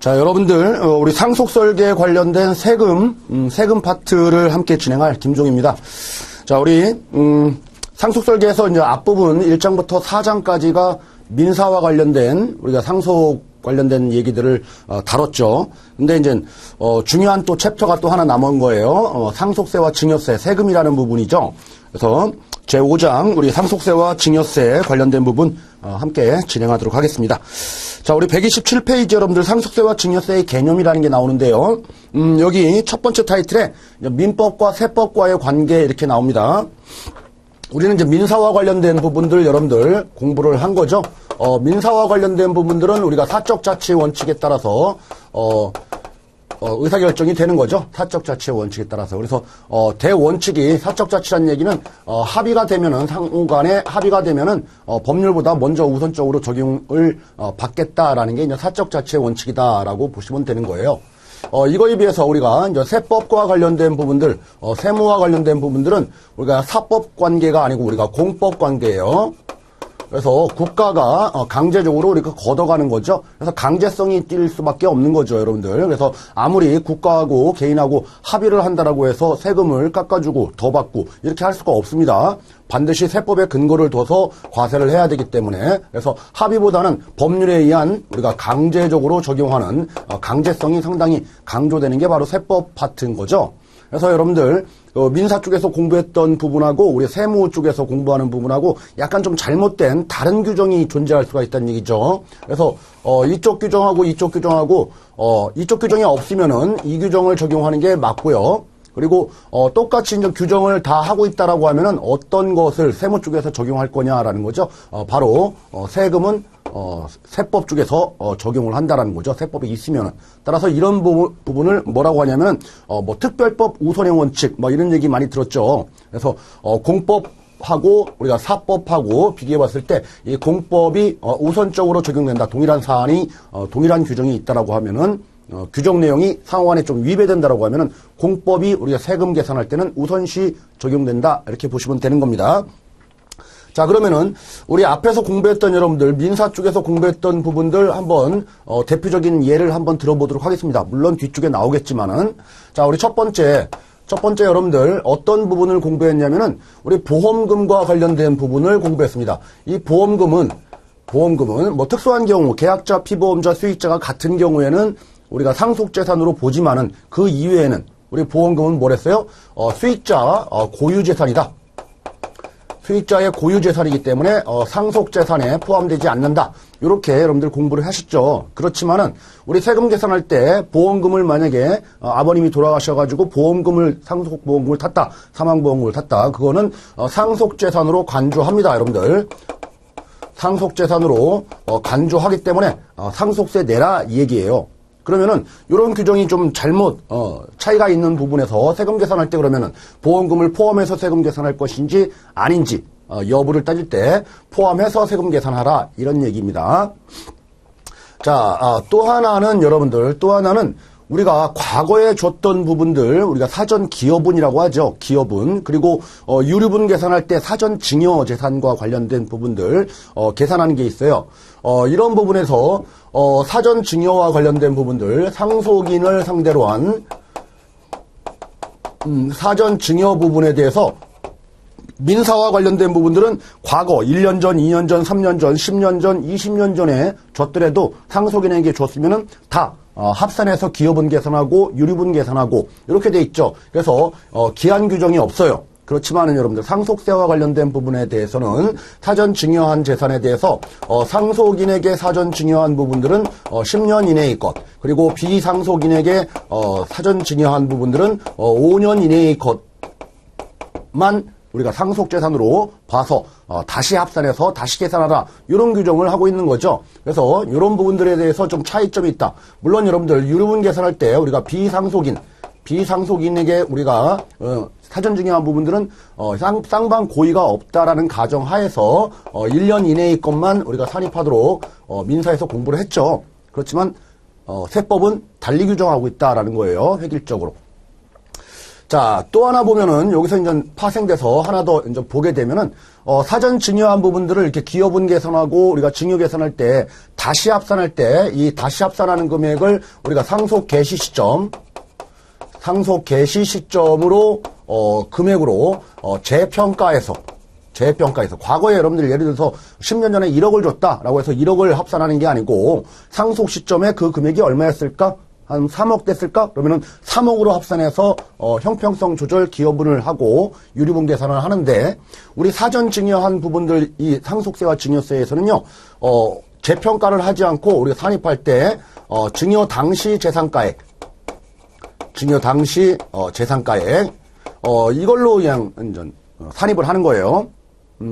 자, 여러분들, 우리 상속설계에 관련된 세금 파트를 함께 진행할 김종입니다. 자, 우리, 상속설계에서 이제 앞부분 1장부터 4장까지가 민사와 관련된, 우리가 상속 관련된 얘기들을 다뤘죠. 근데 이제, 중요한 또 챕터가 또 하나 남은 거예요. 상속세와 증여세, 세금이라는 부분이죠. 그래서 제5장, 우리 상속세와 증여세 관련된 부분, 함께 진행하도록 하겠습니다. 자, 우리 127페이지 여러분들 상속세와 증여세의 개념이라는 게 나오는데요. 여기 첫 번째 타이틀에 민법과 세법과의 관계 이렇게 나옵니다. 우리는 이제 민사와 관련된 부분들 여러분들 공부를 한 거죠. 민사와 관련된 부분들은 우리가 사적 자치 원칙에 따라서 의사결정이 되는 거죠. 사적 자치의 원칙에 따라서. 그래서 대원칙이 사적 자치라는 얘기는 합의가 되면은 상호 간에 합의가 되면은 법률보다 먼저 우선적으로 적용을 받겠다라는 게 이제 사적 자치의 원칙이다라고 보시면 되는 거예요. 이거에 비해서 우리가 이제 세법과 관련된 부분들, 세무와 관련된 부분들은 우리가 사법 관계가 아니고 우리가 공법 관계예요. 그래서 국가가 강제적으로 우리가 걷어가는 거죠. 그래서 강제성이 띌 수밖에 없는 거죠, 여러분들. 그래서 아무리 국가하고 개인하고 합의를 한다라고 해서 세금을 깎아주고 더 받고 이렇게 할 수가 없습니다. 반드시 세법의 근거를 둬서 과세를 해야 되기 때문에 그래서 합의보다는 법률에 의한 우리가 강제적으로 적용하는 강제성이 상당히 강조되는 게 바로 세법 파트인 거죠. 그래서 여러분들 민사 쪽에서 공부했던 부분하고 우리 세무 쪽에서 공부하는 부분하고 약간 좀 잘못된 다른 규정이 존재할 수가 있다는 얘기죠. 그래서 이쪽 규정하고 이쪽 규정하고 이쪽 규정이 없으면은 이 규정을 적용하는 게 맞고요. 그리고 똑같이 이제 규정을 다 하고 있다라고 하면은 어떤 것을 세무 쪽에서 적용할 거냐라는 거죠. 바로 세금은 세법 쪽에서 적용을 한다라는 거죠. 세법이 있으면은. 따라서 이런 부분을 뭐라고 하냐면 뭐 특별법 우선의 원칙 뭐 이런 얘기 많이 들었죠. 그래서 공법하고 우리가 사법하고 비교해 봤을 때 이 공법이 우선적으로 적용된다. 동일한 사안이 동일한 규정이 있다라고 하면은 규정 내용이 상호간에 좀 위배된다라고 하면은 공법이 우리가 세금 계산할 때는 우선시 적용된다. 이렇게 보시면 되는 겁니다. 자, 그러면은 우리 앞에서 공부했던 여러분들 민사 쪽에서 공부했던 부분들 한번 대표적인 예를 한번 들어보도록 하겠습니다. 물론 뒤쪽에 나오겠지만은 자, 우리 첫 번째 여러분들 어떤 부분을 공부했냐면은 우리 보험금과 관련된 부분을 공부했습니다. 이 보험금은 뭐 특수한 경우 계약자, 피보험자, 수익자가 같은 경우에는 우리가 상속재산으로 보지만은 그 이외에는 우리 보험금은 뭐랬어요? 수익자 고유재산이다. 수익자의 고유재산이기 때문에 상속재산에 포함되지 않는다. 이렇게 여러분들 공부를 하셨죠. 그렇지만은 우리 세금 계산할 때 보험금을 만약에 아버님이 돌아가셔가지고 상속보험금을 탔다. 사망보험금을 탔다. 그거는 상속재산으로 간주합니다. 여러분들. 상속재산으로 간주하기 때문에 상속세 내라 이 얘기예요. 그러면은 이런 규정이 좀 잘못 차이가 있는 부분에서 세금 계산할 때 그러면은 보험금을 포함해서 세금 계산할 것인지 아닌지 여부를 따질 때 포함해서 세금 계산하라 이런 얘기입니다. 자, 또 하나는 여러분들 우리가 과거에 줬던 부분들 우리가 사전 기여분이라고 하죠. 기여분 그리고 유류분 계산할 때 사전 증여 재산과 관련된 부분들 계산하는 게 있어요. 이런 부분에서 사전 증여와 관련된 부분들 상속인을 상대로 한 사전 증여 부분에 대해서 민사와 관련된 부분들은 과거 1년 전, 2년 전, 3년 전, 10년 전, 20년 전에 줬더라도 상속인에게 줬으면은 다 합산해서 기여분 계산하고 유류분 계산하고 이렇게 돼 있죠. 그래서 기한 규정이 없어요. 그렇지만은 여러분들 상속세와 관련된 부분에 대해서는 사전 증여한 재산에 대해서 상속인에게 사전 증여한 부분들은 10년 이내의 것 그리고 비상속인에게 사전 증여한 부분들은 5년 이내의 것만 우리가 상속재산으로 봐서 다시 합산해서 다시 계산하라 이런 규정을 하고 있는 거죠. 그래서 이런 부분들에 대해서 좀 차이점이 있다. 물론 여러분들 유류분 계산할 때 우리가 비상속인에게 우리가 사전 증여한 부분들은 쌍방 고의가 없다라는 가정 하에서 1년 이내의 것만 우리가 산입하도록 민사에서 공부를 했죠. 그렇지만 세법은 달리 규정하고 있다라는 거예요. 획일적으로. 자, 또 하나 보면은 여기서 이제 파생돼서 하나 더 이제 보게 되면은 사전 증여한 부분들을 이렇게 기여분 계산하고 우리가 증여 계산할 때 다시 합산할 때 이 다시 합산하는 금액을 우리가 상속 개시 시점으로 금액으로 재평가해서 과거에 여러분들 예를 들어서 10년 전에 1억을 줬다라고 해서 1억을 합산하는 게 아니고 상속 시점에 그 금액이 얼마였을까? 한 3억 됐을까? 그러면은 3억으로 합산해서 형평성 조절 기여분을 하고 유리분 계산을 하는데 우리 사전 증여한 부분들 이 상속세와 증여세에서는요. 재평가를 하지 않고 우리가 산입할 때 증여 당시 재산가액 이걸로 그냥 산입을 하는 거예요.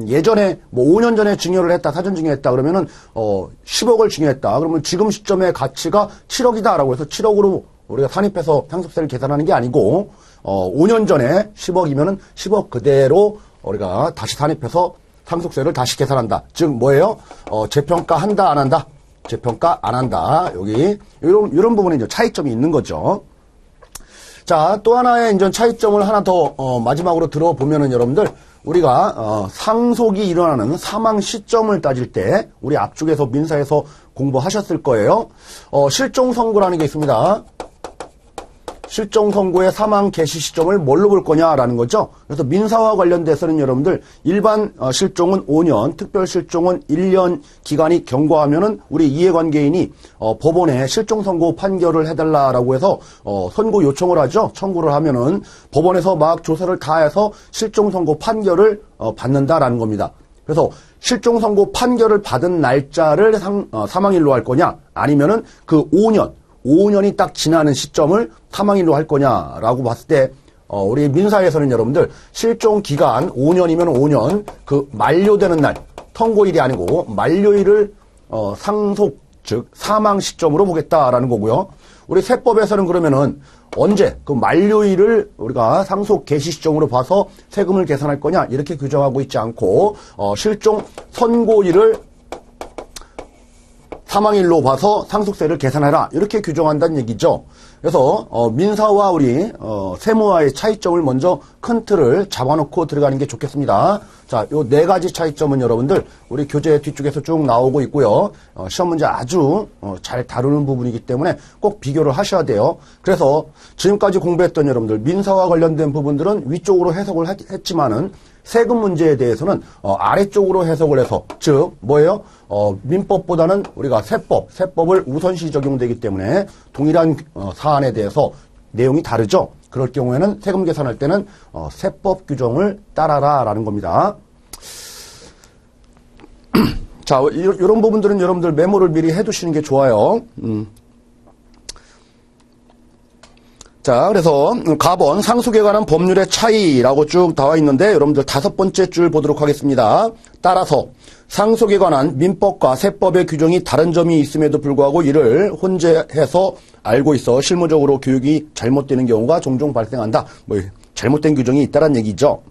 예전에 뭐 5년 전에 증여를 했다, 사전 증여했다 그러면은 10억을 증여했다. 그러면 지금 시점의 가치가 7억이다라고 해서 7억으로 우리가 산입해서 상속세를 계산하는 게 아니고 5년 전에 10억이면은 10억 그대로 우리가 다시 산입해서 상속세를 다시 계산한다. 즉 뭐예요? 재평가한다, 안 한다? 재평가 안 한다. 여기 이런 부분에 이제 차이점이 있는 거죠. 자, 또 하나의 이제 차이점을 하나 더 마지막으로 들어보면은 여러분들 우리가 상속이 일어나는 사망 시점을 따질 때 우리 앞쪽에서 민사에서 공부하셨을 거예요. 실종 선고라는 게 있습니다. 실종 선고의 사망 개시 시점을 뭘로 볼 거냐라는 거죠. 그래서 민사와 관련돼서는 여러분들 일반 실종은 5년, 특별 실종은 1년 기간이 경과하면은 우리 이해관계인이 법원에 실종 선고 판결을 해달라라고 해서 선고 요청을 하죠. 청구를 하면은 법원에서 막 조사를 다 해서 실종 선고 판결을 받는다라는 겁니다. 그래서 실종 선고 판결을 받은 날짜를 사망일로 할 거냐, 아니면은 그 5년이 딱 지나는 시점을 사망일로 할 거냐라고 봤을 때 우리 민사에서는 여러분들 실종 기간 5년이면 5년 그 만료되는 날 통고일이 아니고 만료일을 상속 즉 사망 시점으로 보겠다라는 거고요. 우리 세법에서는 그러면은 언제 그 만료일을 우리가 상속 개시 시점으로 봐서 세금을 계산할 거냐 이렇게 규정하고 있지 않고 실종 선고일을 사망일로 봐서 상속세를 계산해라 이렇게 규정한다는 얘기죠. 그래서 민사와 우리 세무와의 차이점을 먼저 큰 틀을 잡아놓고 들어가는 게 좋겠습니다. 자, 요 네 가지 차이점은 여러분들 우리 교재 뒤쪽에서 쭉 나오고 있고요. 시험 문제 아주 잘 다루는 부분이기 때문에 꼭 비교를 하셔야 돼요. 그래서 지금까지 공부했던 여러분들 민사와 관련된 부분들은 위쪽으로 해석을 했지만은 세금 문제에 대해서는 아래쪽으로 해석을 해서 즉 뭐예요? 민법보다는 우리가 세법을 우선시 적용되기 때문에 동일한 사안에 대해서 내용이 다르죠. 그럴 경우에는 세금 계산할 때는 세법 규정을 따라라라는 겁니다. 자, 이런 부분들은 여러분들 메모를 미리 해두시는 게 좋아요. 자, 그래서 가번 상속에 관한 법률의 차이라고 쭉 나와 있는데 여러분들 5번째 줄 보도록 하겠습니다. 따라서 상속에 관한 민법과 세법의 규정이 다른 점이 있음에도 불구하고 이를 혼재해서 알고 있어 실무적으로 교육이 잘못되는 경우가 종종 발생한다. 뭐 잘못된 규정이 있다는 얘기죠.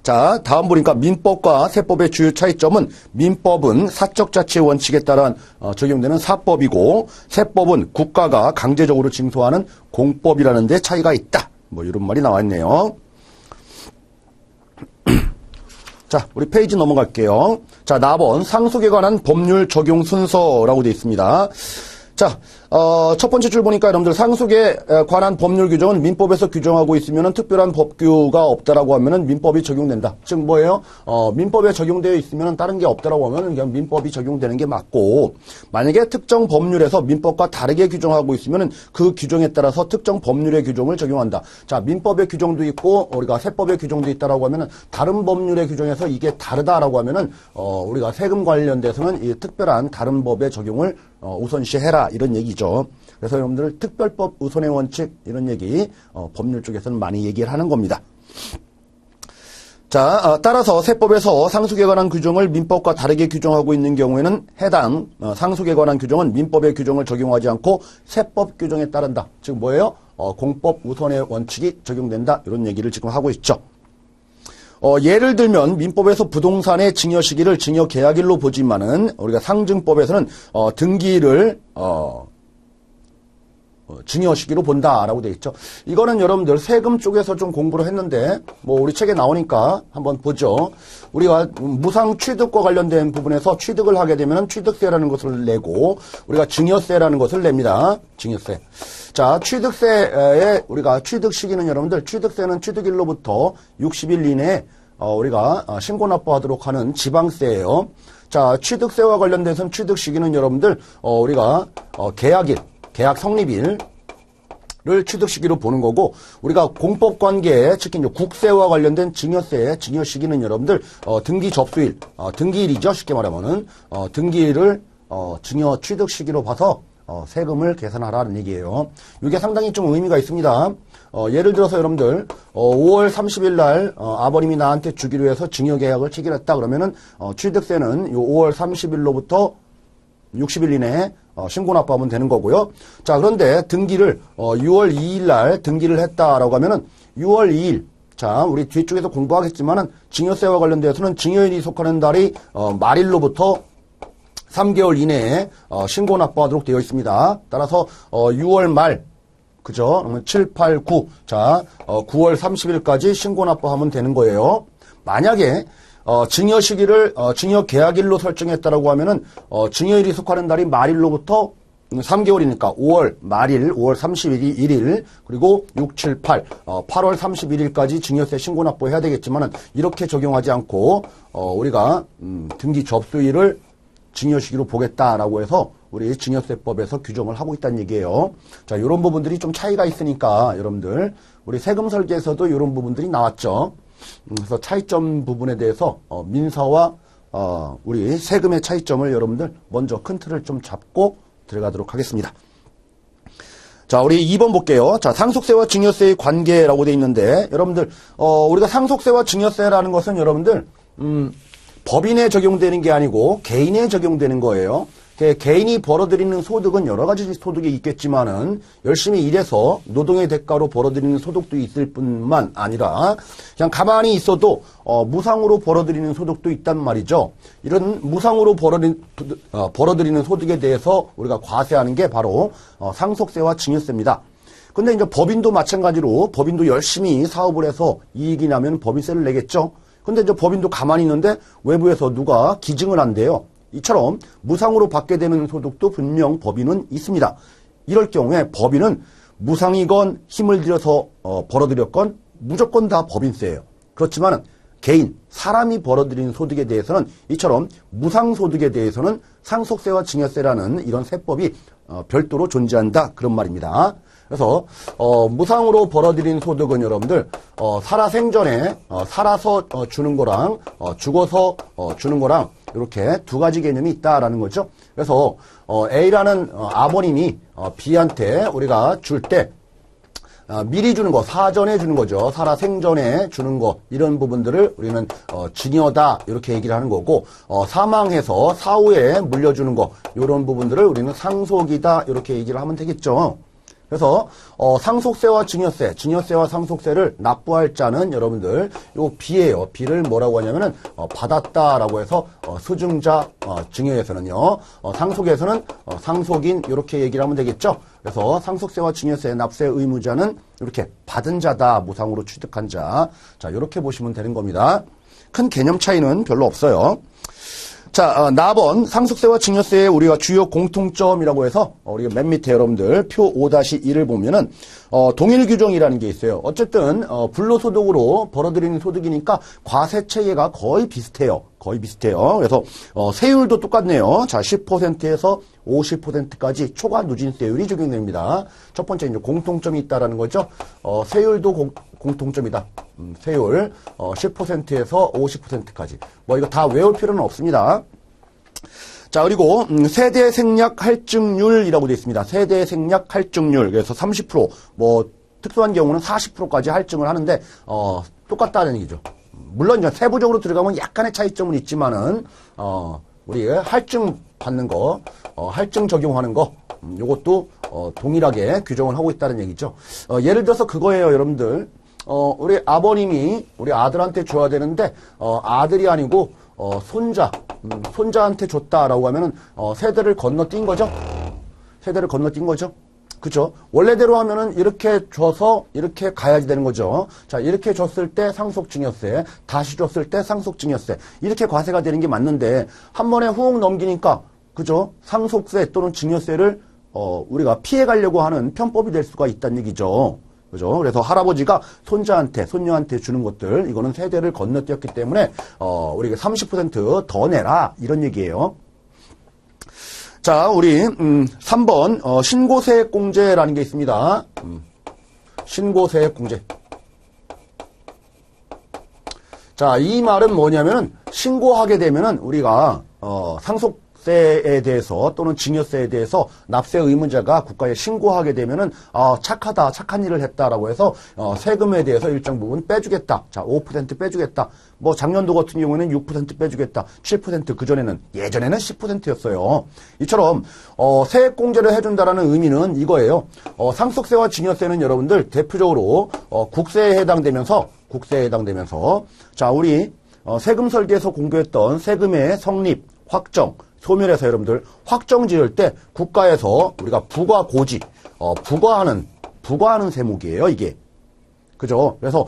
자, 다음 보니까 민법과 세법의 주요 차이점은 민법은 사적자치 원칙에 따라 적용되는 사법이고 세법은 국가가 강제적으로 징수하는 공법이라는 데 차이가 있다. 뭐 이런 말이 나와 있네요. 자, 우리 페이지 넘어갈게요. 자, 4번 상속에 관한 법률 적용 순서라고 되어 있습니다. 자, 첫 번째 줄 보니까 여러분들 상속에 관한 법률 규정은 민법에서 규정하고 있으면은 특별한 법규가 없다라고 하면은 민법이 적용된다. 즉 뭐예요? 민법에 적용되어 있으면은 다른 게 없다라고 하면은 그냥 민법이 적용되는 게 맞고, 만약에 특정 법률에서 민법과 다르게 규정하고 있으면은 그 규정에 따라서 특정 법률의 규정을 적용한다. 자, 민법의 규정도 있고 우리가 세법의 규정도 있다라고 하면은 다른 법률의 규정에서 이게 다르다라고 하면은 우리가 세금 관련돼서는 이 특별한 다른 법의 적용을 우선시해라 이런 얘기죠. 그래서 여러분들 특별법 우선의 원칙 이런 얘기 법률 쪽에서는 많이 얘기를 하는 겁니다. 자, 따라서 세법에서 상속에 관한 규정을 민법과 다르게 규정하고 있는 경우에는 해당 상속에 관한 규정은 민법의 규정을 적용하지 않고 세법 규정에 따른다. 즉 뭐예요? 공법 우선의 원칙이 적용된다. 이런 얘기를 지금 하고 있죠. 예를 들면 민법에서 부동산의 증여 시기를 증여 계약일로 보지만은 우리가 상증법에서는 등기를 증여 시기로 본다라고 되어 있죠. 이거는 여러분들 세금 쪽에서 좀 공부를 했는데 뭐 우리 책에 나오니까 한번 보죠. 우리가 무상 취득과 관련된 부분에서 취득을 하게 되면 취득세라는 것을 내고 우리가 증여세라는 것을 냅니다. 증여세. 자, 취득세에 우리가 취득 시기는 여러분들 취득세는 취득일로부터 60일 이내에 우리가 신고 납부하도록 하는 지방세예요. 자, 취득세와 관련돼서는 취득 시기는 여러분들 우리가 계약일, 계약 성립일을 취득 시기로 보는 거고 우리가 공법 관계에 특히 이제 국세와 관련된 증여세, 증여 시기는 여러분들 등기 접수일, 등기일이죠. 쉽게 말하면은 등기일을 증여 취득 시기로 봐서 세금을 계산하라는 얘기예요. 이게 상당히 좀 의미가 있습니다. 예를 들어서 여러분들 5월 30일 날 아버님이 나한테 주기로 해서 증여 계약을 체결했다 그러면은 취득세는 요 5월 30일로부터 60일 이내에 신고 납부하면 되는 거고요. 자, 그런데 등기를 6월 2일 날 등기를 했다라고 하면은 6월 2일 자, 우리 뒤쪽에서 공부하겠지만은 증여세와 관련돼서는 증여일이 속하는 달이 말일로부터 3개월 이내에 신고 납부하도록 되어 있습니다. 따라서 6월 말 그죠? 그러면 7, 8, 9. 자, 9월 30일까지 신고 납부하면 되는 거예요. 만약에 증여 시기를 증여 계약일로 설정했다라고 하면은 증여일이 속하는 달이 말일로부터 3개월이니까 5월 말일, 5월 31일, 그리고 6, 7, 8, 8월 31일까지 증여세 신고 납부해야 되겠지만은 이렇게 적용하지 않고 우리가 등기 접수일을 증여 시기로 보겠다라고 해서 우리 증여세법에서 규정을 하고 있다는 얘기예요. 자, 이런 부분들이 좀 차이가 있으니까 여러분들 우리 세금 설계에서도 이런 부분들이 나왔죠. 그래서 차이점 부분에 대해서 민사와 우리 세금의 차이점을 여러분들 먼저 큰 틀을 좀 잡고 들어가도록 하겠습니다. 자, 우리 2번 볼게요. 자, 상속세와 증여세의 관계라고 되어 있는데 여러분들 우리가 상속세와 증여세라는 것은 여러분들 법인에 적용되는 게 아니고 개인에 적용되는 거예요. 개인이 벌어들이는 소득은 여러 가지 소득이 있겠지만은 열심히 일해서 노동의 대가로 벌어들이는 소득도 있을 뿐만 아니라 그냥 가만히 있어도 무상으로 벌어들이는 소득도 있단 말이죠. 이런 무상으로 벌어들이는 소득에 대해서 우리가 과세하는 게 바로 상속세와 증여세입니다. 근데 이제 법인도 마찬가지로 법인도 열심히 사업을 해서 이익이 나면 법인세를 내겠죠. 근데 이제 법인도 가만히 있는데 외부에서 누가 기증을 한대요. 이처럼 무상으로 받게 되는 소득도 분명 법인은 있습니다. 이럴 경우에 법인은 무상이건 힘을 들여서 벌어들였건 무조건 다 법인세예요. 그렇지만 개인, 사람이 벌어들이는 소득에 대해서는 이처럼 무상소득에 대해서는 상속세와 증여세라는 이런 세법이 별도로 존재한다. 그런 말입니다. 그래서 무상으로 벌어들인 소득은 여러분들 살아생전에 살아서 주는 거랑 죽어서 주는 거랑 이렇게 두 가지 개념이 있다라는 거죠. 그래서 A라는 아버님이 B한테 우리가 줄 때 미리 주는 거, 사전에 주는 거죠. 살아생전에 주는 거, 이런 부분들을 우리는 증여다 이렇게 얘기를 하는 거고, 사망해서 사후에 물려주는 거, 이런 부분들을 우리는 상속이다 이렇게 얘기를 하면 되겠죠. 그래서 상속세와 증여세, 증여세와 상속세를 납부할 자는 여러분들 요 B예요. B를 뭐라고 하냐면은 받았다라고 해서 수증자 증여에서는요. 상속에서는 상속인 이렇게 얘기를 하면 되겠죠. 그래서 상속세와 증여세 납세 의무자는 이렇게 받은 자다. 무상으로 취득한 자. 자, 이렇게 보시면 되는 겁니다. 큰 개념 차이는 별로 없어요. 자, 나번 상속세와 증여세의 우리가 주요 공통점이라고 해서 우리가 맨 밑에 여러분들 표 5-1을 보면은 동일 규정이라는 게 있어요. 어쨌든 불로소득으로 벌어들이는 소득이니까 과세 체계가 거의 비슷해요. 거의 비슷해요. 그래서 세율도 똑같네요. 자, 10%에서 50%까지 초과 누진세율이 적용됩니다. 첫 번째 이제 공통점이 있다라는 거죠. 세율도 공통점이다. 세율 10%에서 50%까지. 뭐 이거 다 외울 필요는 없습니다. 자, 그리고 세대 생략 할증률이라고 되어 있습니다. 세대 생략 할증률. 그래서 30%, 뭐 특수한 경우는 40%까지 할증을 하는데 똑같다는 얘기죠. 물론 이제 세부적으로 들어가면 약간의 차이점은 있지만은 우리 할증 받는 거, 할증 적용하는 거, 요것도 동일하게 규정을 하고 있다는 얘기죠. 예를 들어서 그거예요, 여러분들. 우리 아버님이 우리 아들한테 줘야 되는데 아들이 아니고 손자한테 줬다라고 하면은 세대를 건너뛴 거죠. 세대를 건너뛴 거죠. 그죠? 원래대로 하면은 이렇게 줘서 이렇게 가야지 되는 거죠. 자, 이렇게 줬을 때 상속증여세, 다시 줬을 때 상속증여세. 이렇게 과세가 되는 게 맞는데, 한 번에 훅 넘기니까, 그죠? 상속세 또는 증여세를, 우리가 피해 가려고 하는 편법이 될 수가 있다는 얘기죠. 그죠? 그래서 할아버지가 손자한테, 손녀한테 주는 것들, 이거는 세대를 건너뛰었기 때문에, 우리가 30% 더 내라. 이런 얘기예요. 자, 우리 3번 신고세액공제라는 게 있습니다. 신고세액공제. 자, 이 말은 뭐냐면은 신고하게 되면은 우리가 상속세에 대해서 또는 증여세에 대해서 납세 의무자가 국가에 신고하게 되면은 착하다, 착한 일을 했다라고 해서 세금에 대해서 일정 부분 빼주겠다. 자, 5% 빼주겠다. 뭐 작년도 같은 경우에는 6% 빼주겠다. 7% 그전에는 예전에는 10%였어요. 이처럼 세액공제를 해준다라는 의미는 이거예요. 상속세와 증여세는 여러분들 대표적으로 국세에 해당되면서 자, 우리 세금 설계에서 공부했던 세금의 성립, 확정, 소멸해서 여러분들 확정 지을 때 국가에서 우리가 부과 고지, 부과하는 세목이에요, 이게. 그죠? 그래서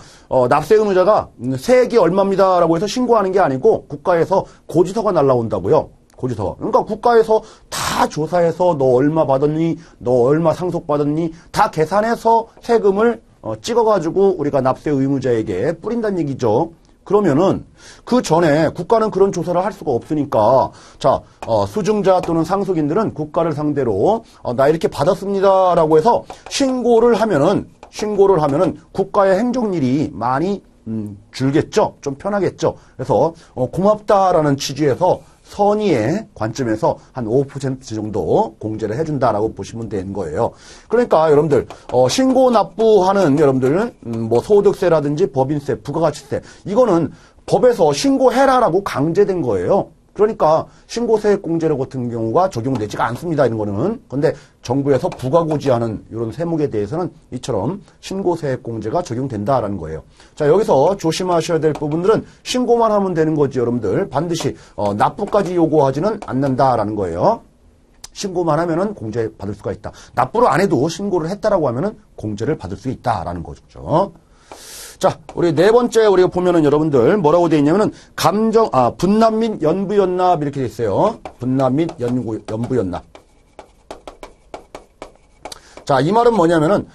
납세 의무자가 세액이 얼마입니다라고 해서 신고하는 게 아니고 국가에서 고지서가 날라온다고요. 고지서. 그러니까 국가에서 다 조사해서 너 얼마 받았니? 너 얼마 상속받았니? 다 계산해서 세금을 찍어가지고 우리가 납세 의무자에게 뿌린다는 얘기죠. 그러면은 그 전에 국가는 그런 조사를 할 수가 없으니까 자, 수증자 또는 상속인들은 국가를 상대로 나 이렇게 받았습니다라고 해서 신고를 하면은 국가의 행정일이 많이 줄겠죠. 좀 편하겠죠. 그래서 고맙다라는 취지에서 선의의 관점에서 한 5% 정도 공제를 해준다라고 보시면 되는 거예요. 그러니까 여러분들 신고 납부하는 여러분들 뭐 소득세라든지 법인세, 부가가치세 이거는 법에서 신고해라라고 강제된 거예요. 그러니까 신고세액공제 같은 경우가 적용되지가 않습니다. 이런 거는. 근데 정부에서 부가고지하는 이런 세목에 대해서는 이처럼 신고세액공제가 적용된다라는 거예요. 자, 여기서 조심하셔야 될 부분들은 신고만 하면 되는 거지 여러분들. 반드시 납부까지 요구하지는 않는다라는 거예요. 신고만 하면은 공제 받을 수가 있다. 납부를 안 해도 신고를 했다라고 하면은 공제를 받을 수 있다라는 거죠. 자, 우리 네 번째 우리가 보면은 여러분들 뭐라고 되어 있냐면은 분납 및 연부연납 이렇게 되어 있어요. 분납 및 연부연납. 자, 이 말은 뭐냐면은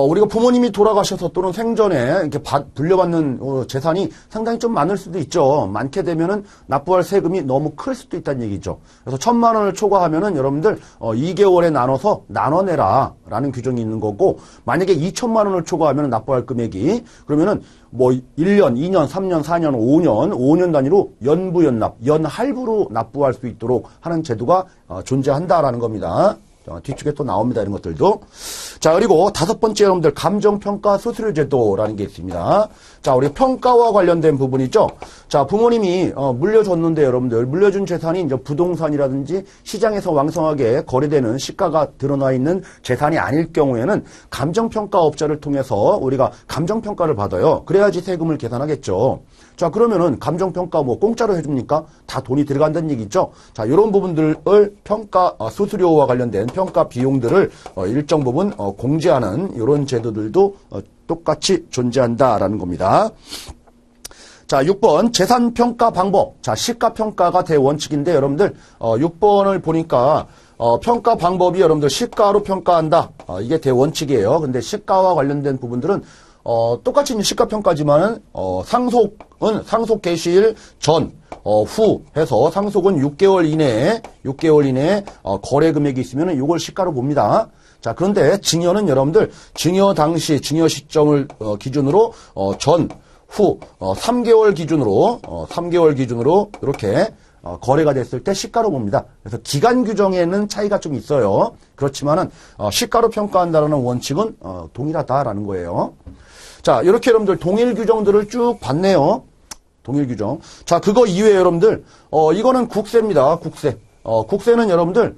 우리가 부모님이 돌아가셔서 또는 생전에 이렇게 불려받는 재산이 상당히 좀 많을 수도 있죠. 많게 되면은 납부할 세금이 너무 클 수도 있다는 얘기죠. 그래서 1,000만 원을 초과하면은 여러분들 2개월에 나눠서 나눠내라 라는 규정이 있는 거고, 만약에 2,000만 원을 초과하면 납부할 금액이 그러면은 뭐 1년, 2년, 3년, 4년, 5년 단위로 연부연납, 연할부로 납부할 수 있도록 하는 제도가 존재한다라는 겁니다. 뒤쪽에 또 나옵니다. 이런 것들도. 자, 그리고 다섯 번째 여러분들 감정평가 수수료 제도라는 게 있습니다. 자, 우리 평가와 관련된 부분이죠. 자, 부모님이 물려줬는데 여러분들 물려준 재산이 이제 부동산이라든지 시장에서 왕성하게 거래되는 시가가 드러나 있는 재산이 아닐 경우에는 감정평가업자를 통해서 우리가 감정평가를 받아요. 그래야지 세금을 계산하겠죠. 자, 그러면은 감정평가 뭐 공짜로 해줍니까? 다 돈이 들어간다는 얘기죠. 자, 이런 부분들을 평가 수수료와 관련된 평가 비용들을 일정 부분 공제하는 이런 제도들도 똑같이 존재한다라는 겁니다. 자, 6번 재산평가 방법. 자, 시가평가가 대원칙인데 여러분들 6번을 보니까 평가 방법이 여러분들 시가로 평가한다. 이게 대원칙이에요. 근데 시가와 관련된 부분들은 똑같이 시가평가지만은 상속은 상속 개시일 전, 후 해서 상속은 6개월 이내에 거래 금액이 있으면은 이걸 시가로 봅니다. 자, 그런데 증여는 여러분들 증여 당시 증여 시점을 기준으로 전, 후 3개월 기준으로 이렇게 거래가 됐을 때 시가로 봅니다. 그래서 기간 규정에는 차이가 좀 있어요. 그렇지만은 시가로 평가한다는 원칙은 동일하다라는 거예요. 자, 이렇게 여러분들 동일 규정들을 쭉 봤네요. 동일 규정. 자, 그거 이외에 여러분들 이거는 국세입니다. 국세. 국세는 여러분들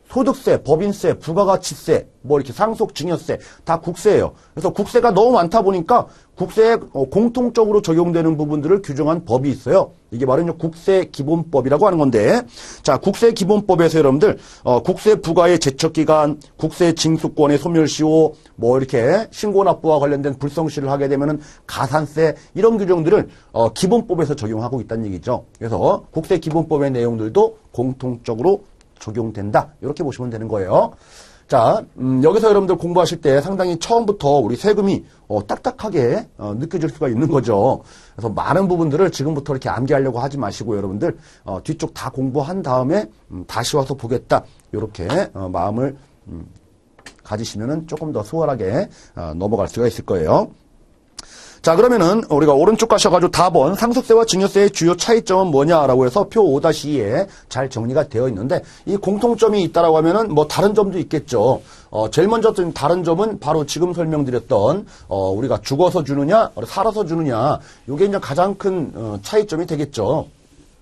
소득세, 법인세, 부가가치세, 뭐 이렇게 상속증여세 다 국세예요. 그래서 국세가 너무 많다 보니까 국세에 공통적으로 적용되는 부분들을 규정한 법이 있어요. 이게 바로 국세기본법이라고 하는 건데, 자, 국세기본법에서 여러분들 국세 부과의 제척기간, 국세 징수권의 소멸시효, 뭐 이렇게 신고납부와 관련된 불성실을 하게 되면은 가산세 이런 규정들을 기본법에서 적용하고 있다는 얘기죠. 그래서 국세기본법의 내용들도 공통적으로 적용된다. 이렇게 보시면 되는 거예요. 자, 여기서 여러분들 공부하실 때 상당히 처음부터 우리 세금이 딱딱하게 느껴질 수가 있는 거죠. 그래서 많은 부분들을 지금부터 이렇게 암기하려고 하지 마시고 여러분들 뒤쪽 다 공부한 다음에 다시 와서 보겠다. 이렇게 마음을 가지시면은 조금 더 수월하게 넘어갈 수가 있을 거예요. 자, 그러면은 우리가 오른쪽 가셔가지고 답은 상속세와 증여세의 주요 차이점은 뭐냐라고 해서 표 5-2에 잘 정리가 되어 있는데, 이 공통점이 있다라고 하면은 뭐 다른 점도 있겠죠. 제일 먼저 다른 점은 바로 지금 설명드렸던 우리가 죽어서 주느냐 살아서 주느냐, 요게 이제 가장 큰 차이점이 되겠죠.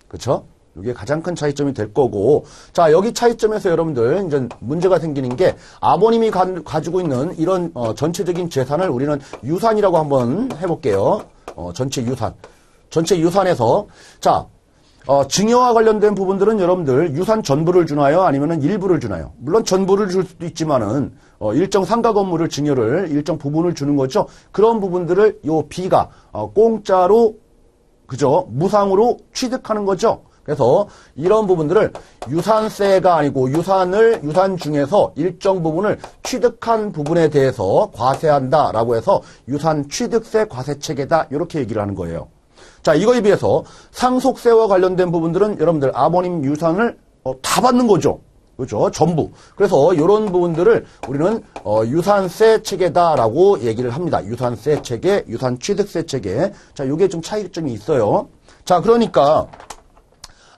그렇죠? 이게 가장 큰 차이점이 될 거고, 자, 여기 차이점에서 여러분들 이제 문제가 생기는 게, 아버님이 가지고 있는 이런 전체적인 재산을 우리는 유산이라고 한번 해볼게요. 전체 유산에서 자, 증여와 관련된 부분들은 여러분들 유산 전부를 주나요? 아니면은 일부를 주나요? 물론 전부를 줄 수도 있지만은 일정 상가 건물을 증여를 일정 부분을 주는 거죠. 그런 부분들을 요 B가 공짜로, 그죠? 무상으로 취득하는 거죠. 그래서 이런 부분들을 유산세가 아니고 유산 중에서 일정 부분을 취득한 부분에 대해서 과세한다라고 해서 유산 취득세 과세체계다, 이렇게 얘기를 하는 거예요. 자, 이거에 비해서 상속세와 관련된 부분들은 여러분들 아버님 유산을 다 받는 거죠. 그렇죠? 전부. 그래서 이런 부분들을 우리는 유산세 체계다라고 얘기를 합니다. 유산세 체계, 유산 취득세 체계. 자, 이게 좀 차이점이 있어요. 자, 그러니까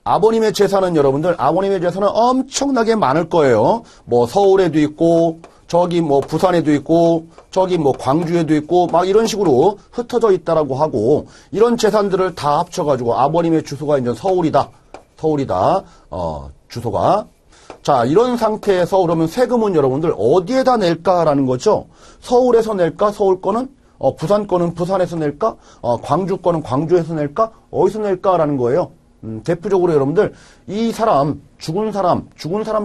아버님의 재산은 여러분들, 아버님의 재산은 엄청나게 많을 거예요. 뭐 서울에도 있고, 저기 뭐 부산에도 있고, 저기 뭐 광주에도 있고, 막 이런 식으로 흩어져 있다라고 하고, 이런 재산들을 다 합쳐가지고 아버님의 주소가 이제 서울이다. 주소가. 자, 이런 상태에서 그러면 세금은 여러분들 어디에다 낼까라는 거죠. 서울에서 낼까? 서울 거는? 부산 거는 부산에서 낼까? 광주 거는 광주에서 낼까? 어디서 낼까라는 거예요. 대표적으로 여러분들, 이 사람, 죽은 사람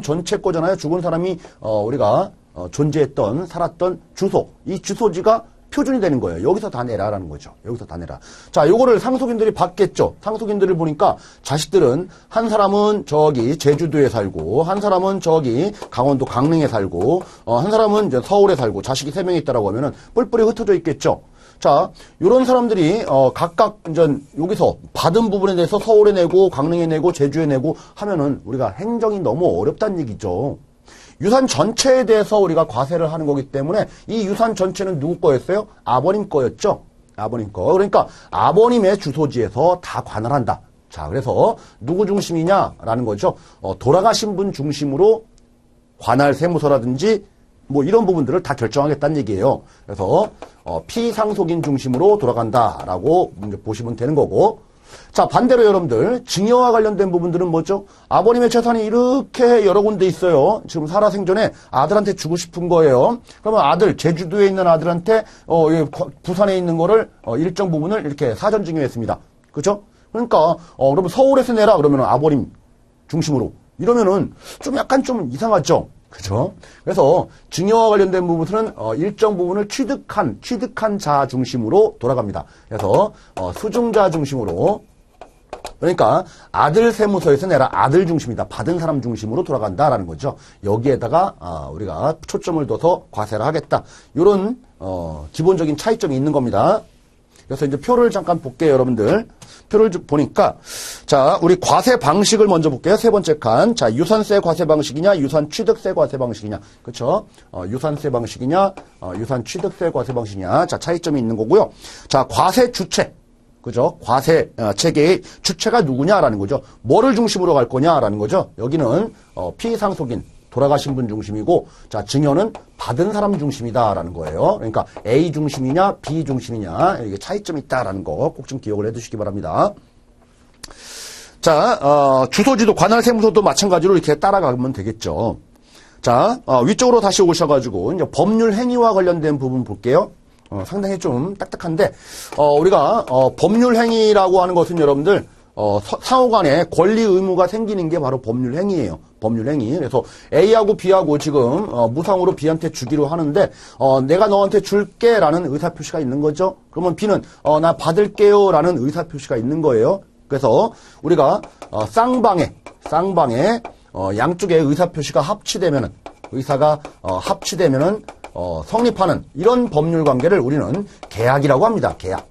전체 거잖아요. 죽은 사람이, 우리가, 존재했던, 살았던 주소. 이 주소지가 표준이 되는 거예요. 여기서 다 내라라는 거죠. 여기서 다 내라. 자, 요거를 상속인들이 받겠죠. 상속인들을 보니까 자식들은 한 사람은 저기 제주도에 살고, 한 사람은 저기 강원도 강릉에 살고, 한 사람은 이제 서울에 살고, 자식이 3명이 있다라고 하면은 뿔뿔이 흩어져 있겠죠. 자, 요런 사람들이 각각 이제 여기서 받은 부분에 대해서 서울에 내고 강릉에 내고 제주에 내고 하면은 우리가 행정이 너무 어렵다는 얘기죠. 유산 전체에 대해서 우리가 과세를 하는 거기 때문에 이 유산 전체는 누구 거였어요? 아버님 거였죠. 아버님 거. 그러니까 아버님의 주소지에서 다 관할한다. 자, 그래서 누구 중심이냐라는 거죠. 돌아가신 분 중심으로 관할 세무서라든지 뭐 이런 부분들을 다 결정하겠다는 얘기예요. 그래서 피상속인 중심으로 돌아간다라고 보시면 되는 거고, 자, 반대로 여러분들 증여와 관련된 부분들은 뭐죠? 아버님의 재산이 이렇게 여러 군데 있어요. 지금 살아생전에 아들한테 주고 싶은 거예요. 그러면 아들, 제주도에 있는 아들한테 부산에 있는 거를 일정 부분을 이렇게 사전 증여했습니다. 그렇죠? 그러니까 그러면 서울에서 내라 그러면 아버님 중심으로 이러면은 좀 약간 좀 이상하죠. 그죠? 그래서 증여와 관련된 부분은 일정 부분을 취득한 자 중심으로 돌아갑니다. 그래서 수증자 중심으로, 그러니까 아들 세무서에서 내라 아들 중심이다. 받은 사람 중심으로 돌아간다라는 거죠. 여기에다가 우리가 초점을 둬서 과세를 하겠다. 이런 기본적인 차이점이 있는 겁니다. 그래서 이제 표를 잠깐 볼게요, 여러분들. 표를 보니까, 자, 우리 과세 방식을 먼저 볼게요. 세 번째 칸. 자, 유산세 과세 방식이냐, 유산 취득세 과세 방식이냐. 그쵸? 유산세 방식이냐, 유산 취득세 과세 방식이냐. 자, 차이점이 있는 거고요. 자, 과세 주체. 그죠? 과세 체계의 주체가 누구냐라는 거죠. 뭐를 중심으로 갈 거냐라는 거죠. 여기는 피상속인. 돌아가신 분 중심이고, 자, 증여는 받은 사람 중심이다라는 거예요. 그러니까 A 중심이냐, B 중심이냐, 이게 차이점이 있다라는 거 꼭 좀 기억을 해두시기 바랍니다. 자, 주소지도 관할 세무서도 마찬가지로 이렇게 따라가면 되겠죠. 자, 위쪽으로 다시 오셔가지고, 이제 법률 행위와 관련된 부분 볼게요. 상당히 좀 딱딱한데, 우리가, 법률 행위라고 하는 것은 여러분들, 상호 간에 권리 의무가 생기는 게 바로 법률 행위예요. 법률 행위. 그래서 A하고 B하고 지금, 무상으로 B한테 주기로 하는데, 내가 너한테 줄게라는 의사표시가 있는 거죠. 그러면 B는, 나 받을게요라는 의사표시가 있는 거예요. 그래서 우리가, 쌍방에, 양쪽의 의사표시가 합치되면은, 의사가, 합치되면은, 성립하는 이런 법률 관계를 우리는 계약이라고 합니다. 계약.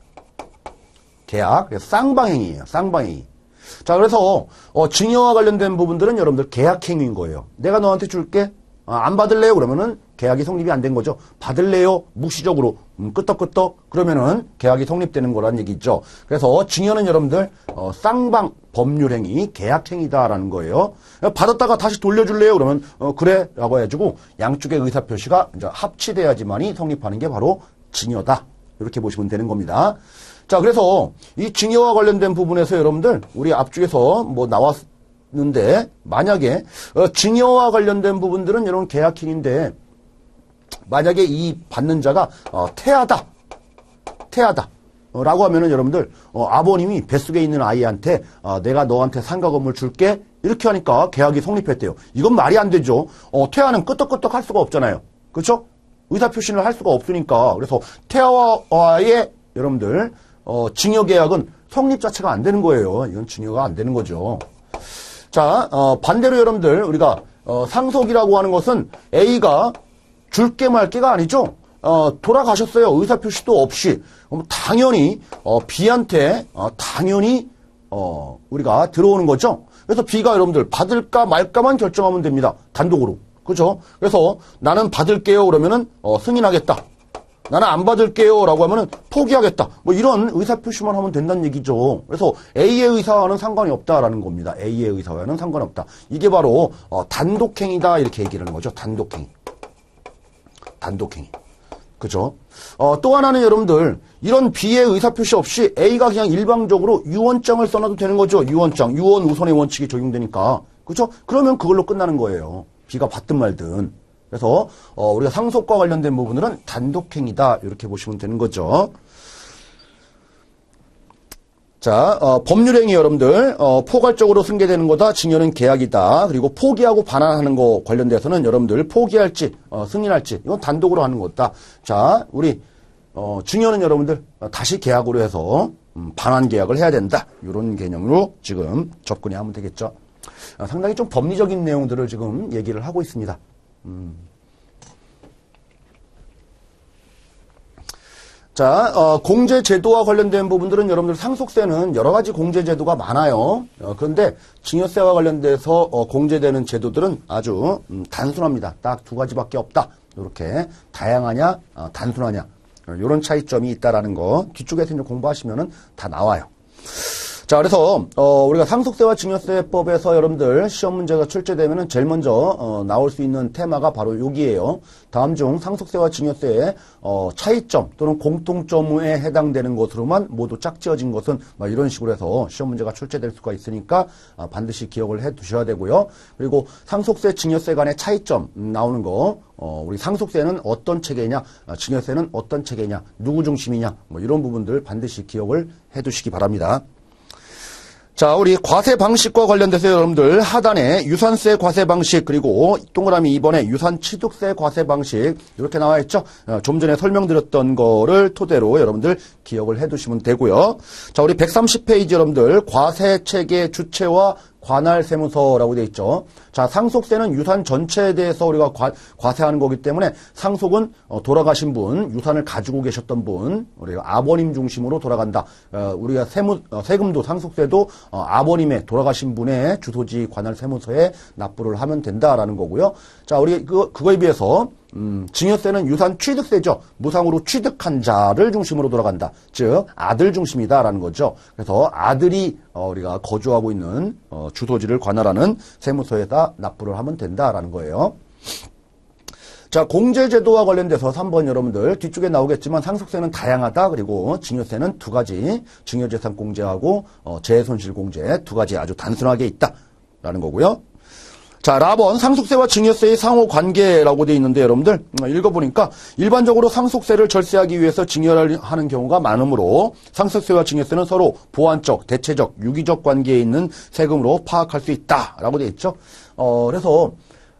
그래서 쌍방행위예요. 쌍방행위. 자, 그래서 증여와 관련된 부분들은 여러분들 계약행위인 거예요. 내가 너한테 줄게. 안 받을래요? 그러면은 계약이 성립이 안 된 거죠. 받을래요? 묵시적으로 끄떡끄떡 그러면은 계약이 성립되는 거란 얘기죠. 그래서 증여는 여러분들 쌍방 법률행위, 계약행위다라는 거예요. 받았다가 다시 돌려줄래요? 그러면 그래라고 해가지고 양쪽의 의사표시가 이제 합치돼야지만이 성립하는 게 바로 증여다. 이렇게 보시면 되는 겁니다. 자, 그래서 이 증여와 관련된 부분에서 여러분들 우리 앞쪽에서 뭐 나왔는데 만약에 증여와 관련된 부분들은 여러분 계약행위인데 만약에 이 받는 자가 태아다 라고 하면은 여러분들 아버님이 뱃속에 있는 아이한테 내가 너한테 상가 건물 줄게 이렇게 하니까 계약이 성립했대요. 이건 말이 안 되죠. 태아는 끄떡끄떡 할 수가 없잖아요. 그렇죠? 의사표시를 할 수가 없으니까. 그래서 태아와의 여러분들 증여 계약은 성립 자체가 안 되는 거예요. 이건 증여가 안 되는 거죠. 자, 반대로 여러분들 우리가 상속이라고 하는 것은 A가 줄게 말게가 아니죠. 돌아가셨어요. 의사표시도 없이. 그럼 당연히 B한테 당연히 우리가 들어오는 거죠. 그래서 B가 여러분들 받을까 말까만 결정하면 됩니다. 단독으로. 그렇죠? 그래서 나는 받을게요. 그러면은 승인하겠다. 나는 안 받을게요. 라고 하면은 포기하겠다. 뭐 이런 의사표시만 하면 된다는 얘기죠. 그래서 A의 의사와는 상관이 없다라는 겁니다. A의 의사와는 상관이 없다. 이게 바로 단독행위다. 이렇게 얘기를 하는 거죠. 단독행위. 그죠? 또 하나는 여러분들, 이런 B의 의사표시 없이 A가 그냥 일방적으로 유언장을 써놔도 되는 거죠. 유언장. 유언 우선의 원칙이 적용되니까. 그죠? 그러면 그걸로 끝나는 거예요. B가 받든 말든. 그래서, 우리가 상속과 관련된 부분들은 단독행위다. 이렇게 보시면 되는 거죠. 자, 법률행위 여러분들, 포괄적으로 승계되는 거다. 증여는 계약이다. 그리고 포기하고 반환하는 거 관련돼서는 여러분들 포기할지, 승인할지, 이건 단독으로 하는 거다. 자, 우리, 증여는 여러분들 다시 계약으로 해서, 반환 계약을 해야 된다. 이런 개념으로 지금 접근해 하면 되겠죠. 상당히 좀 법리적인 내용들을 지금 얘기를 하고 있습니다. 자, 공제제도와 관련된 부분들은 여러분들 상속세는 여러 가지 공제제도가 많아요. 그런데 증여세와 관련돼서 공제되는 제도들은 아주 단순합니다. 딱 두 가지밖에 없다. 이렇게 다양하냐, 단순하냐 이런 차이점이 있다라는 거 뒤쪽에서 이제 공부하시면은 다 나와요. 자, 그래서 우리가 상속세와 증여세법에서 여러분들 시험 문제가 출제되면은 제일 먼저 나올 수 있는 테마가 바로 여기에요. 다음 중 상속세와 증여세의 차이점 또는 공통점에 해당되는 것으로만 모두 짝지어진 것은 이런 식으로 해서 시험 문제가 출제될 수가 있으니까 반드시 기억을 해 두셔야 되고요. 그리고 상속세, 증여세 간의 차이점 나오는 거 우리 상속세는 어떤 체계냐, 증여세는 어떤 체계냐, 누구 중심이냐 이런 부분들 반드시 기억을 해 두시기 바랍니다. 자, 우리 과세 방식과 관련돼서 여러분들 하단에 유산세 과세 방식 그리고 동그라미 2번에 유산취득세 과세 방식 이렇게 나와 있죠. 좀 전에 설명드렸던 거를 토대로 여러분들 기억을 해두시면 되고요. 자, 우리 130페이지 여러분들 과세 체계 주체와 관할 세무서라고 되어 있죠. 자, 상속세는 유산 전체에 대해서 우리가 과세하는 거기 때문에 상속은 돌아가신 분, 유산을 가지고 계셨던 분, 우리가 아버님 중심으로 돌아간다. 우리가 세금도 상속세도 아버님의 돌아가신 분의 주소지 관할 세무서에 납부를 하면 된다라는 거고요. 자, 우리 그거에 비해서 증여세는 유산 취득세죠. 무상으로 취득한 자를 중심으로 돌아간다. 즉 아들 중심이다라는 거죠. 그래서 아들이 우리가 거주하고 있는 주소지를 관할하는 세무서에다 납부를 하면 된다라는 거예요. 자, 공제제도와 관련돼서 3번 여러분들 뒤쪽에 나오겠지만 상속세는 다양하다. 그리고 증여세는 두 가지, 증여재산 공제하고 재해손실 공제 두 가지 아주 단순하게 있다라는 거고요. 자, 라번 상속세와 증여세의 상호 관계라고 되어 있는데 여러분들 읽어보니까 일반적으로 상속세를 절세하기 위해서 증여를 하는 경우가 많으므로 상속세와 증여세는 서로 보완적, 대체적, 유기적 관계에 있는 세금으로 파악할 수 있다라고 되어 있죠. 그래서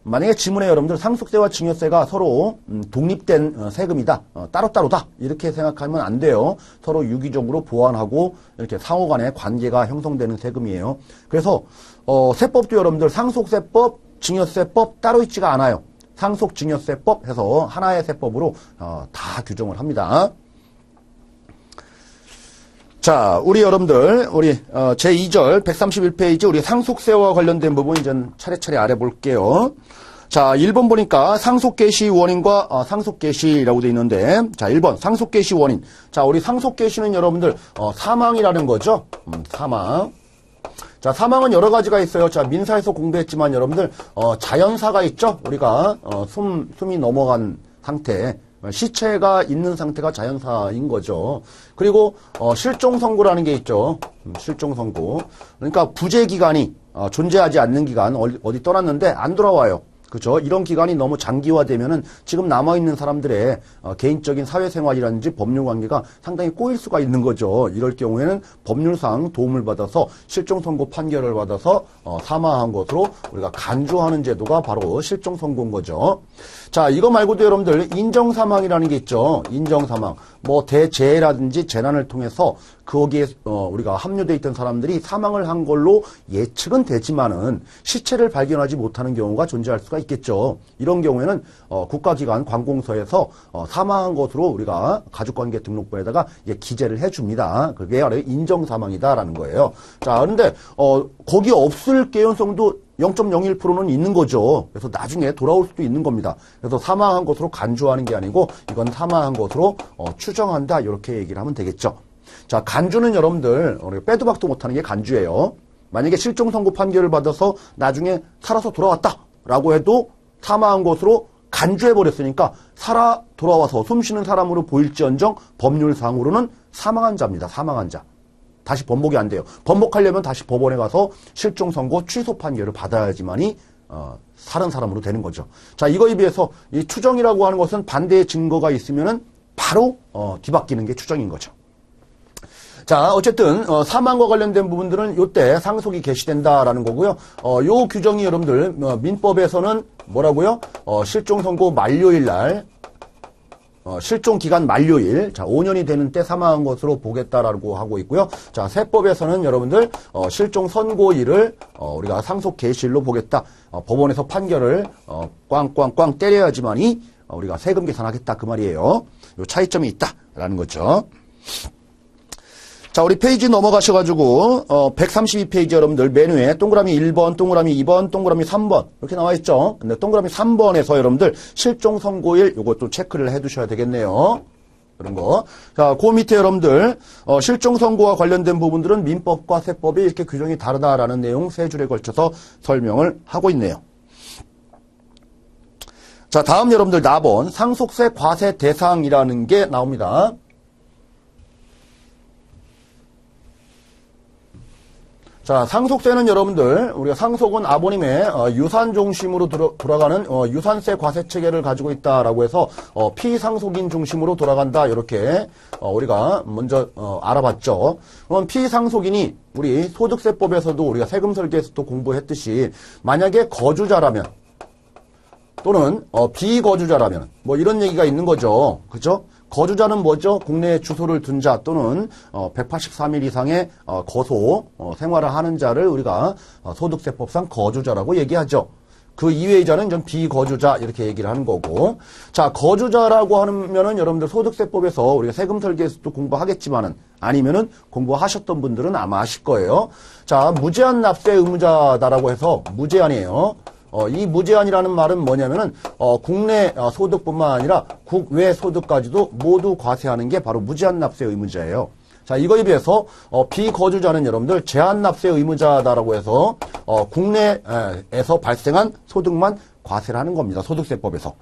만약에 지문에 여러분들 상속세와 증여세가 서로 독립된 세금이다, 따로따로다 이렇게 생각하면 안 돼요. 서로 유기적으로 보완하고 이렇게 상호 간의 관계가 형성되는 세금이에요. 그래서 세법도 여러분들 상속세법, 증여세법 따로 있지가 않아요. 상속, 증여세법 해서 하나의 세법으로 다 규정을 합니다. 자, 우리 여러분들, 우리 제2절 131페이지 우리 상속세와 관련된 부분 이제 차례차례 알아볼게요. 자, 1번 보니까 상속개시 원인과 상속개시라고 되어 있는데, 자, 1번 상속개시 원인. 자, 우리 상속개시는 여러분들 사망이라는 거죠. 사망. 자, 사망은 여러 가지가 있어요. 자, 민사에서 공부했지만 여러분들 자연사가 있죠. 우리가 숨이 넘어간 상태. 시체가 있는 상태가 자연사인 거죠. 그리고 실종선고라는 게 있죠. 실종선고. 그러니까 부재기간이 존재하지 않는 기간 어디 떠났는데 안 돌아와요. 그죠? 이런 기간이 너무 장기화되면은 지금 남아있는 사람들의 개인적인 사회생활이라든지 법률관계가 상당히 꼬일 수가 있는 거죠. 이럴 경우에는 법률상 도움을 받아서 실종선고 판결을 받아서 사망한 것으로 우리가 간주하는 제도가 바로 실종선고인 거죠. 자, 이거 말고도 여러분들 인정사망이라는 게 있죠. 인정사망. 뭐 대재해라든지 재난을 통해서 거기에 우리가 함유되어 있던 사람들이 사망을 한 걸로 예측은 되지만은 시체를 발견하지 못하는 경우가 존재할 수가 있겠죠. 이런 경우에는 국가기관 관공서에서 사망한 것으로 우리가 가족관계 등록부에다가 기재를 해줍니다. 그게 바로 인정사망이다라는 거예요. 자, 그런데 거기 없을 개연성도 0.01%는 있는 거죠. 그래서 나중에 돌아올 수도 있는 겁니다. 그래서 사망한 것으로 간주하는 게 아니고 이건 사망한 것으로 추정한다 이렇게 얘기를 하면 되겠죠. 자, 간주는 여러분들 빼도 박도 못하는 게 간주예요. 만약에 실종선고 판결을 받아서 나중에 살아서 돌아왔다라고 해도 사망한 것으로 간주해버렸으니까 살아 돌아와서 숨쉬는 사람으로 보일지언정 법률상으로는 사망한 자입니다. 사망한 자. 다시 번복이 안 돼요. 번복하려면 다시 법원에 가서 실종선고 취소 판결을 받아야지만이 살은 사람으로 되는 거죠. 자, 이거에 비해서 이 추정이라고 하는 것은 반대의 증거가 있으면은 바로 뒤바뀌는 게 추정인 거죠. 자, 어쨌든 사망과 관련된 부분들은 이때 상속이 개시된다라는 거고요. 요 규정이 여러분들 민법에서는 뭐라고요? 실종선고 만료일 날 실종기간 만료일, 자, 5년이 되는 때 사망한 것으로 보겠다라고 하고 있고요. 자, 세법에서는 여러분들, 실종선고일을, 우리가 상속 개시일로 보겠다. 법원에서 판결을, 꽝꽝꽝 때려야지만이, 우리가 세금 계산하겠다. 그 말이에요. 요 차이점이 있다라는 거죠. 자, 우리 페이지 넘어가셔가지고 132페이지 여러분들 메뉴에 동그라미 1번, 동그라미 2번, 동그라미 3번 이렇게 나와 있죠. 근데 동그라미 3번에서 여러분들 실종 선고일 요것도 체크를 해두셔야 되겠네요. 그런 거. 자, 그 밑에 여러분들 실종 선고와 관련된 부분들은 민법과 세법이 이렇게 규정이 다르다라는 내용 세 줄에 걸쳐서 설명을 하고 있네요. 자, 다음 여러분들 4번 상속세 과세 대상이라는 게 나옵니다. 자, 상속세는 여러분들, 우리가 상속은 아버님의 유산 중심으로 돌아가는 유산세 과세 체계를 가지고 있다라고 해서 피상속인 중심으로 돌아간다 이렇게 우리가 먼저 알아봤죠. 그럼 피상속인이 우리 소득세법에서도 우리가 세금 설계에서도 공부했듯이 만약에 거주자라면 또는 비거주자라면 뭐 이런 얘기가 있는 거죠. 그죠? 거주자는 뭐죠? 국내에 주소를 둔 자 또는 183일 이상의 거소 생활을 하는 자를 우리가 소득세법상 거주자라고 얘기하죠. 그 이외의 자는 좀 비거주자 이렇게 얘기를 하는 거고. 자, 거주자라고 하면은 여러분들 소득세법에서 우리가 세금 설계에서도 공부하겠지만은 아니면은 공부하셨던 분들은 아마 아실 거예요. 자, 무제한 납세 의무자다라고 해서 무제한이에요. 이 무제한이라는 말은 뭐냐면은 국내 소득뿐만 아니라 국외 소득까지도 모두 과세하는 게 바로 무제한 납세 의무자예요. 자, 이거에 비해서 비거주자는 여러분들 제한 납세 의무자다라고 해서 국내에서 발생한 소득만 과세를 하는 겁니다. 소득세법에서.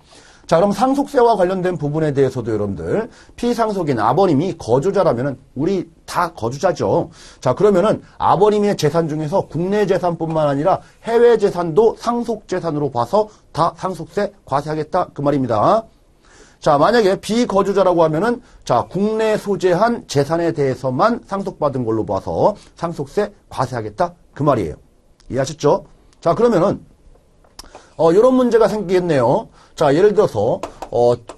자, 그럼 상속세와 관련된 부분에 대해서도 여러분들, 피상속인 아버님이 거주자라면은, 우리 다 거주자죠. 자, 그러면은 아버님의 재산 중에서 국내 재산뿐만 아니라 해외 재산도 상속재산으로 봐서 다 상속세 과세하겠다. 그 말입니다. 자, 만약에 비거주자라고 하면은, 자, 국내 소재한 재산에 대해서만 상속받은 걸로 봐서 상속세 과세하겠다. 그 말이에요. 이해하셨죠? 자, 그러면은, 요런 문제가 생기겠네요. 자, 예를 들어서,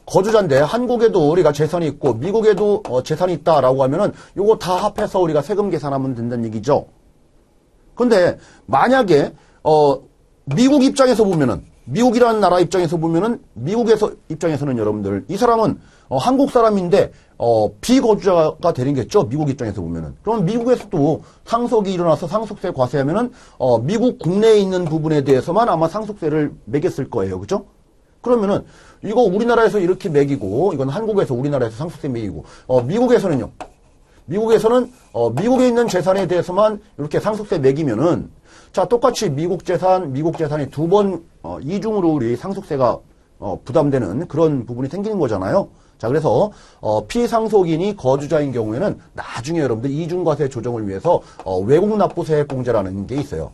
거주자인데, 한국에도 우리가 재산이 있고, 미국에도 재산이 있다라고 하면은, 요거 다 합해서 우리가 세금 계산하면 된다는 얘기죠. 근데, 만약에, 미국 입장에서 보면은, 미국이라는 나라 입장에서 보면은, 입장에서는 여러분들, 이 사람은, 한국 사람인데, 비거주자가 되는겠죠? 미국 입장에서 보면은. 그럼 미국에서도 상속이 일어나서 상속세 과세하면은, 미국 국내에 있는 부분에 대해서만 아마 상속세를 매겼을 거예요. 그죠? 그러면은, 이거 우리나라에서 이렇게 매기고, 이건 한국에서 우리나라에서 상속세 매기고, 미국에서는요. 미국에서는, 미국에 있는 재산에 대해서만 이렇게 상속세 매기면은, 자, 똑같이 미국 재산이 두 번, 이중으로 우리 상속세가, 부담되는 그런 부분이 생기는 거잖아요. 자, 그래서, 피상속인이 거주자인 경우에는 나중에 여러분들 이중과세 조정을 위해서, 외국납부 세액공제라는 게 있어요.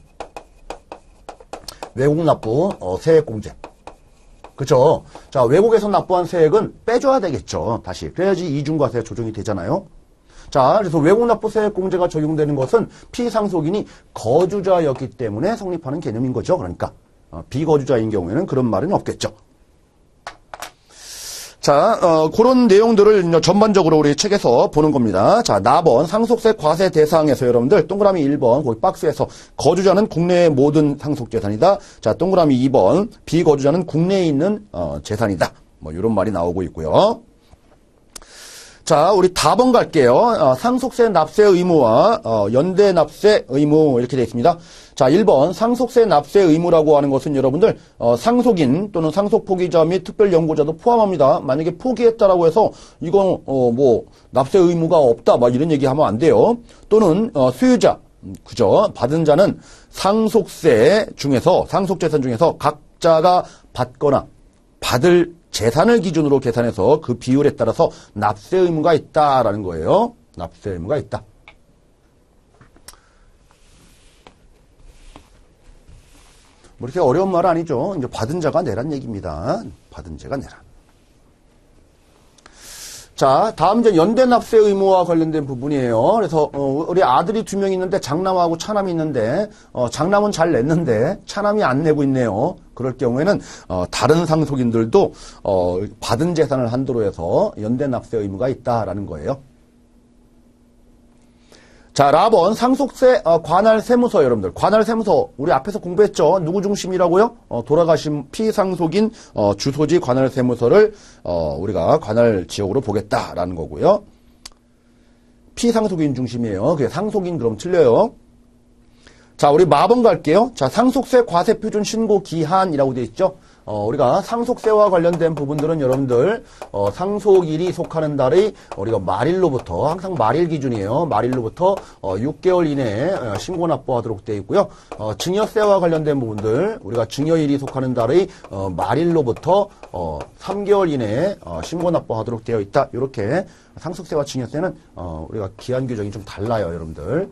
외국납부, 세액공제. 그쵸? 자, 외국에서 납부한 세액은 빼줘야 되겠죠. 다시. 그래야지 이중과세 조정이 되잖아요. 자, 그래서 외국납부세액공제가 적용되는 것은 피상속인이 거주자였기 때문에 성립하는 개념인 거죠. 그러니까 비거주자인 경우에는 그런 말은 없겠죠. 자, 그런 내용들을 전반적으로 우리 책에서 보는 겁니다. 자, 나번 상속세 과세 대상에서 여러분들 동그라미 1번 거기 박스에서 거주자는 국내의 모든 상속재산이다. 자, 동그라미 2번 비거주자는 국내에 있는 재산이다. 뭐 이런 말이 나오고 있고요. 자, 우리 다번 갈게요. 상속세 납세 의무와 연대 납세 의무 이렇게 되어 있습니다. 자, 1번 상속세 납세 의무라고 하는 것은 여러분들 상속인 또는 상속 포기자 및 특별 연고자도 포함합니다. 만약에 포기했다라고 해서 이건 뭐 납세 의무가 없다 막 이런 얘기하면 안 돼요. 또는 수유자 그죠? 받은 자는 상속세 중에서 상속재산 중에서 각자가 받거나 받을 재산을 기준으로 계산해서 그 비율에 따라서 납세 의무가 있다라는 거예요. 납세 의무가 있다. 뭐 이렇게 어려운 말 아니죠. 이제 받은 자가 내란 얘기입니다. 받은 자가 내란. 자, 다음 이제 연대 납세 의무와 관련된 부분이에요. 그래서 우리 아들이 2명 있는데 장남하고 차남이 있는데 장남은 잘 냈는데 차남이 안 내고 있네요. 그럴 경우에는 다른 상속인들도 받은 재산을 한도로 해서 연대 납세 의무가 있다라는 거예요. 자, 라번 상속세 관할 세무서 여러분들. 관할 세무서 우리 앞에서 공부했죠. 누구 중심이라고요? 돌아가신 피상속인 주소지 관할 세무서를 우리가 관할 지역으로 보겠다라는 거고요. 피상속인 중심이에요. 그게 상속인 그럼 틀려요. 자, 우리 마번 갈게요. 자, 상속세 과세표준 신고 기한이라고 되어 있죠. 우리가 상속세와 관련된 부분들은 여러분들 상속일이 속하는 달의 우리가 말일로부터 항상 말일 기준이에요. 말일로부터 6개월 이내에 신고 납부하도록 되어 있고요. 증여세와 관련된 부분들 우리가 증여일이 속하는 달의 말일로부터 3개월 이내에 신고 납부하도록 되어 있다. 이렇게 상속세와 증여세는 우리가 기한 규정이 좀 달라요, 여러분들.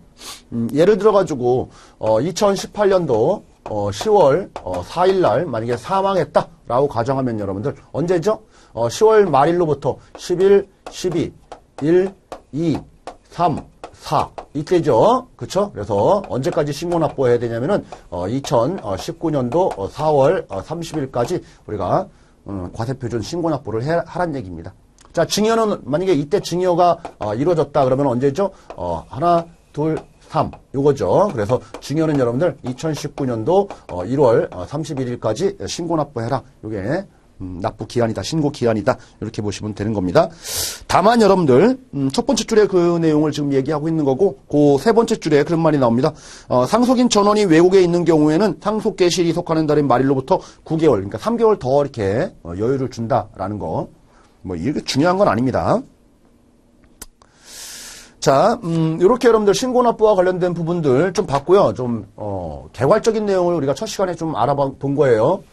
예를 들어 가지고 2018년도 10월 4일 날 만약에 사망했다라고 가정하면 여러분들 언제죠? 10월 말일로부터 10일, 12, 1, 2, 3, 4 이때죠. 그쵸? 그래서 언제까지 신고 납부해야 되냐면은 2019년도 4월 30일까지 우리가 과세표준 신고 납부를 하란 얘기입니다. 자, 증여는 만약에 이때 증여가 이루어졌다 그러면 언제죠? 하나, 둘, 3 요거죠. 그래서 증여는 여러분들 2019년도 1월 31일까지 신고 납부해라. 요게 납부 기한이다. 신고 기한이다. 이렇게 보시면 되는 겁니다. 다만 여러분들 첫 번째 줄에 그 내용을 지금 얘기하고 있는 거고 그 세 번째 줄에 그런 말이 나옵니다. 상속인 전원이 외국에 있는 경우에는 상속 개시일이 속하는 달인 말일로부터 9개월 그러니까 3개월 더 이렇게 여유를 준다라는 거. 뭐 이게 중요한 건 아닙니다. 자, 요렇게 여러분들 신고납부와 관련된 부분들 좀 봤고요. 좀, 개괄적인 내용을 우리가 첫 시간에 좀 알아본 거예요.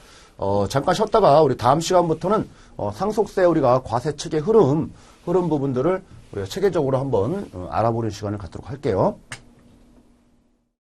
잠깐 쉬었다가 우리 다음 시간부터는 상속세 우리가 과세 측의 흐름 부분들을 우리가 체계적으로 한번 알아보는 시간을 갖도록 할게요.